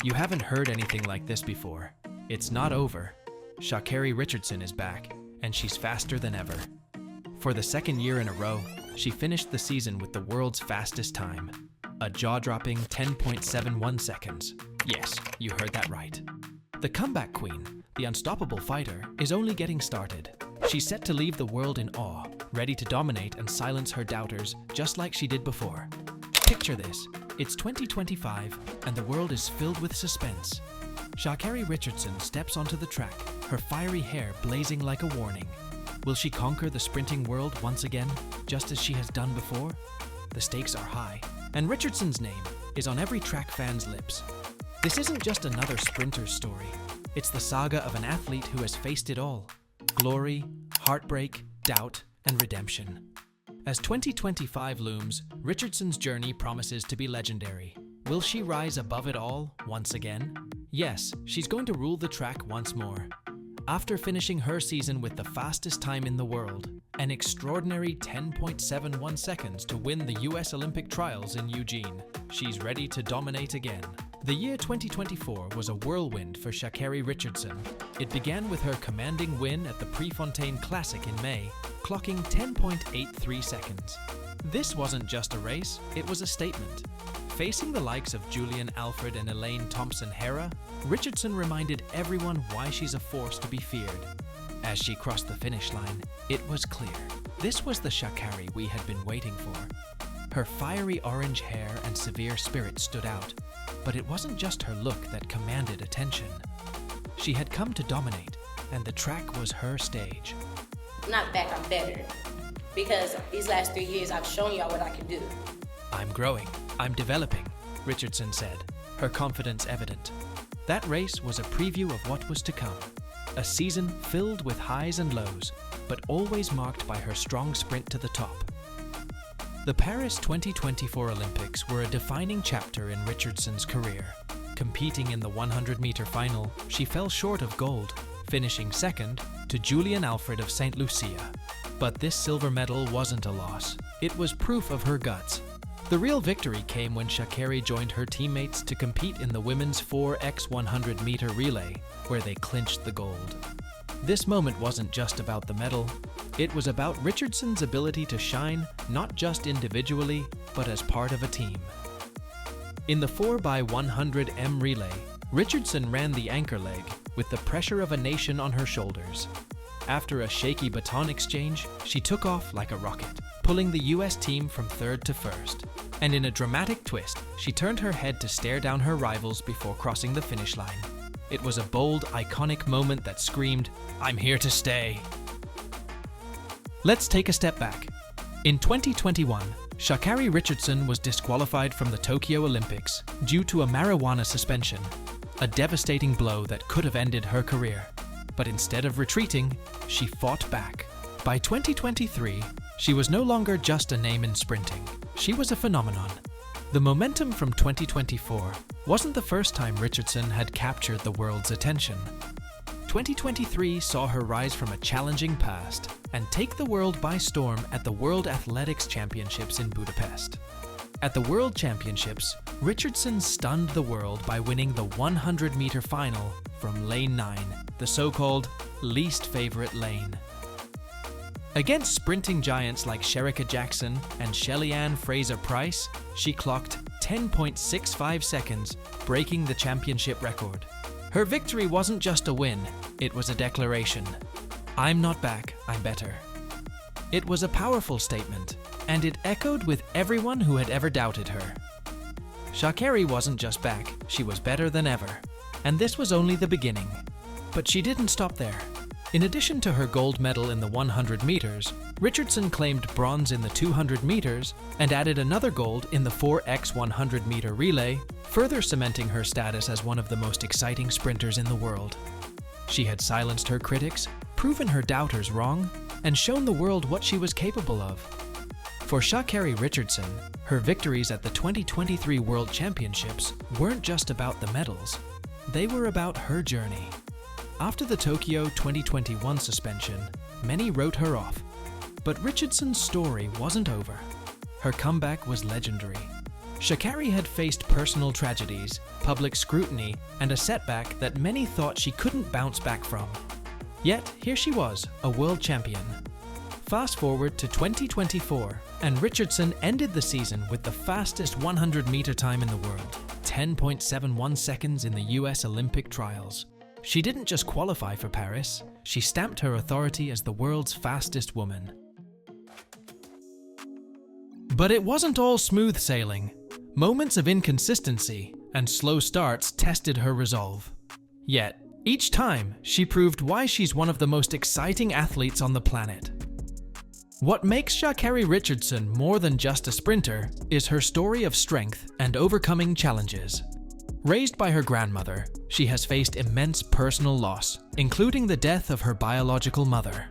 You haven't heard anything like this before. It's not over. Sha'Carri Richardson is back, and she's faster than ever. For the second year in a row, she finished the season with the world's fastest time, a jaw-dropping 10.71 seconds. Yes, you heard that right. The comeback queen, the unstoppable fighter, is only getting started. She's set to leave the world in awe, ready to dominate and silence her doubters just like she did before. Picture this. It's 2025, and the world is filled with suspense. Sha'Carri Richardson steps onto the track, her fiery hair blazing like a warning. Will she conquer the sprinting world once again, just as she has done before? The stakes are high, and Richardson's name is on every track fan's lips. This isn't just another sprinter's story. It's the saga of an athlete who has faced it all: glory, heartbreak, doubt, and redemption. As 2025 looms, Richardson's journey promises to be legendary. Will she rise above it all once again? Yes, she's going to rule the track once more. After finishing her season with the fastest time in the world, an extraordinary 10.71 seconds to win the US Olympic trials in Eugene, she's ready to dominate again. The year 2024 was a whirlwind for Sha'Carri Richardson. It began with her commanding win at the Prefontaine Classic in May, clocking 10.83 seconds. This wasn't just a race, it was a statement. Facing the likes of Julian Alfred and Elaine Thompson-Herah, Richardson reminded everyone why she's a force to be feared. As she crossed the finish line, it was clear. This was the Sha'Carri we had been waiting for. Her fiery orange hair and severe spirit stood out, but it wasn't just her look that commanded attention. She had come to dominate, and the track was her stage. I'm not back, I'm better. Because these last 3 years, I've shown y'all what I can do. I'm growing, I'm developing, Richardson said, her confidence evident. That race was a preview of what was to come. A season filled with highs and lows, but always marked by her strong sprint to the top. The Paris 2024 Olympics were a defining chapter in Richardson's career. Competing in the 100-meter final, she fell short of gold, finishing second to Julian Alfred of St. Lucia. But this silver medal wasn't a loss. It was proof of her guts. The real victory came when Sha'Carri joined her teammates to compete in the women's 4x100-meter relay, where they clinched the gold. This moment wasn't just about the medal. It was about Richardson's ability to shine, not just individually, but as part of a team. In the 4x100m relay, Richardson ran the anchor leg with the pressure of a nation on her shoulders. After a shaky baton exchange, she took off like a rocket, pulling the US team from third to first. And in a dramatic twist, she turned her head to stare down her rivals before crossing the finish line. It was a bold, iconic moment that screamed, "I'm here to stay." Let's take a step back. In 2021, Sha'Carri Richardson was disqualified from the Tokyo Olympics due to a marijuana suspension, a devastating blow that could have ended her career. But instead of retreating, she fought back. By 2023, she was no longer just a name in sprinting. She was a phenomenon. The momentum from 2024 wasn't the first time Richardson had captured the world's attention. 2023 saw her rise from a challenging past and take the world by storm at the World Athletics Championships in Budapest. At the World Championships, Richardson stunned the world by winning the 100-meter final from lane 9, the so-called least favorite lane. Against sprinting giants like Shericka Jackson and Shelly-Ann Fraser-Pryce, she clocked 10.65 seconds, breaking the championship record. Her victory wasn't just a win, it was a declaration. I'm not back, I'm better. It was a powerful statement, and it echoed with everyone who had ever doubted her. Sha'Carri wasn't just back, she was better than ever. And this was only the beginning. But she didn't stop there. In addition to her gold medal in the 100 meters, Richardson claimed bronze in the 200 meters and added another gold in the 4x100 meter relay, further cementing her status as one of the most exciting sprinters in the world. She had silenced her critics, proven her doubters wrong, and shown the world what she was capable of. For Sha'Carri Richardson, her victories at the 2023 World Championships weren't just about the medals, they were about her journey. After the Tokyo 2021 suspension, many wrote her off. But Richardson's story wasn't over. Her comeback was legendary. Sha'Carri had faced personal tragedies, public scrutiny, and a setback that many thought she couldn't bounce back from. Yet, here she was, a world champion. Fast forward to 2024, and Richardson ended the season with the fastest 100-meter time in the world, 10.71 seconds in the US Olympic trials. She didn't just qualify for Paris, she stamped her authority as the world's fastest woman. But it wasn't all smooth sailing. Moments of inconsistency and slow starts tested her resolve. Yet, each time, she proved why she's one of the most exciting athletes on the planet. What makes Sha'Carri Richardson more than just a sprinter is her story of strength and overcoming challenges. Raised by her grandmother, she has faced immense personal loss, including the death of her biological mother.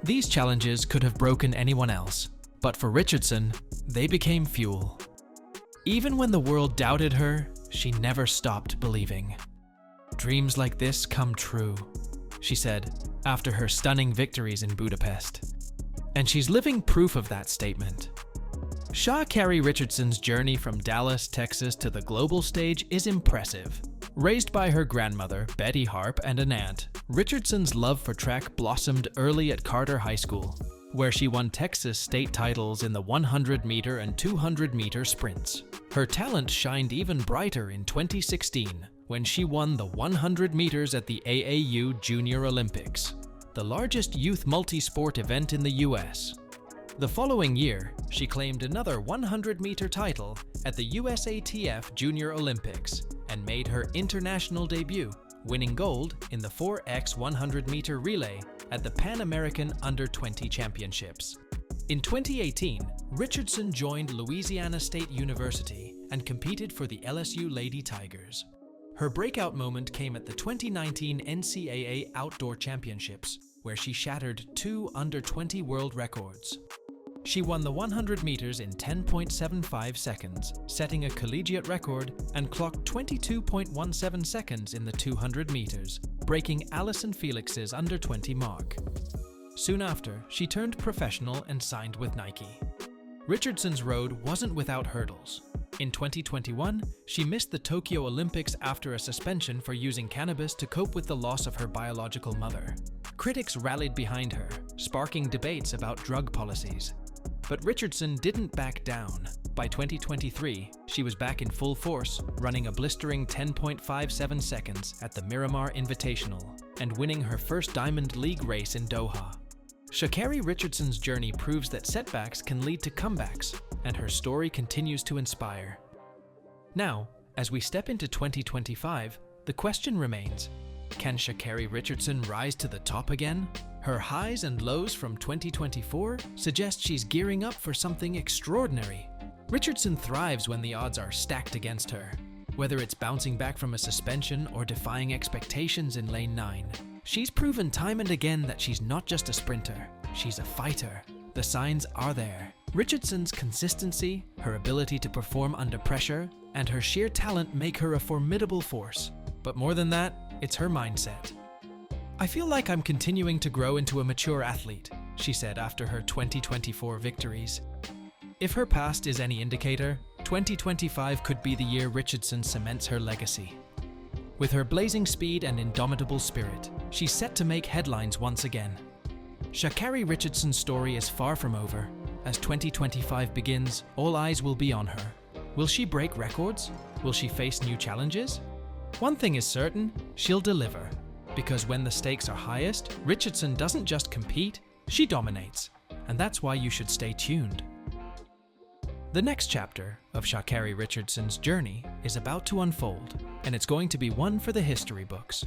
These challenges could have broken anyone else, but for Richardson, they became fuel. Even when the world doubted her, she never stopped believing. "Dreams like this come true," she said after her stunning victories in Budapest. And she's living proof of that statement. Sha'Carri Richardson's journey from Dallas, Texas to the global stage is impressive. Raised by her grandmother, Betty Harp, and an aunt, Richardson's love for track blossomed early at Carter High School, where she won Texas state titles in the 100-meter and 200-meter sprints. Her talent shined even brighter in 2016, when she won the 100 meters at the AAU Junior Olympics, the largest youth multi-sport event in the US. The following year, she claimed another 100-meter title at the USATF Junior Olympics and made her international debut, winning gold in the 4x 100-meter relay at the Pan American Under-20 Championships. In 2018, Richardson joined Louisiana State University and competed for the LSU Lady Tigers. Her breakout moment came at the 2019 NCAA Outdoor Championships, where she shattered 2 under-20 world records. She won the 100 meters in 10.75 seconds, setting a collegiate record, and clocked 22.17 seconds in the 200 meters, breaking Allyson Felix's under-20 mark. Soon after, she turned professional and signed with Nike. Richardson's road wasn't without hurdles. In 2021, she missed the Tokyo Olympics after a suspension for using cannabis to cope with the loss of her biological mother. Critics rallied behind her, sparking debates about drug policies. But Richardson didn't back down. By 2023, she was back in full force, running a blistering 10.57 seconds at the Miramar Invitational and winning her first Diamond League race in Doha. Sha'Carri Richardson's journey proves that setbacks can lead to comebacks, and her story continues to inspire. Now, as we step into 2025, the question remains, can Sha'Carri Richardson rise to the top again? Her highs and lows from 2024 suggest she's gearing up for something extraordinary. Richardson thrives when the odds are stacked against her. Whether it's bouncing back from a suspension or defying expectations in lane 9, she's proven time and again that she's not just a sprinter, she's a fighter. The signs are there. Richardson's consistency, her ability to perform under pressure, and her sheer talent make her a formidable force. But more than that, it's her mindset. "I feel like I'm continuing to grow into a mature athlete," she said after her 2024 victories. If her past is any indicator, 2025 could be the year Richardson cements her legacy. With her blazing speed and indomitable spirit, she's set to make headlines once again. Sha'Carri Richardson's story is far from over. As 2025 begins, all eyes will be on her. Will she break records? Will she face new challenges? One thing is certain, she'll deliver. Because when the stakes are highest, Richardson doesn't just compete, she dominates. And that's why you should stay tuned. The next chapter of Sha'Carri Richardson's journey is about to unfold, and it's going to be one for the history books.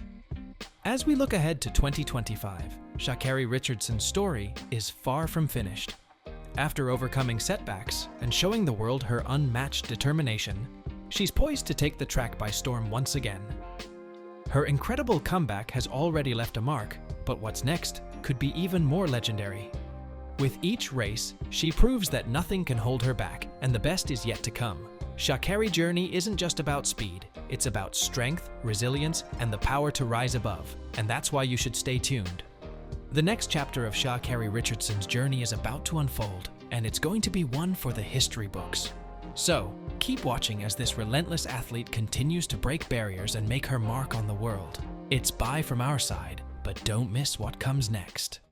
As we look ahead to 2025, Sha'Carri Richardson's story is far from finished. After overcoming setbacks and showing the world her unmatched determination, she's poised to take the track by storm once again. Her incredible comeback has already left a mark, but what's next could be even more legendary. With each race, she proves that nothing can hold her back, and the best is yet to come. Sha'Carri's journey isn't just about speed, it's about strength, resilience, and the power to rise above, and that's why you should stay tuned. The next chapter of Sha'Carri Richardson's journey is about to unfold, and it's going to be one for the history books. So, Keep watching as this relentless athlete continues to break barriers and make her mark on the world. It's bye from our side, but don't miss what comes next.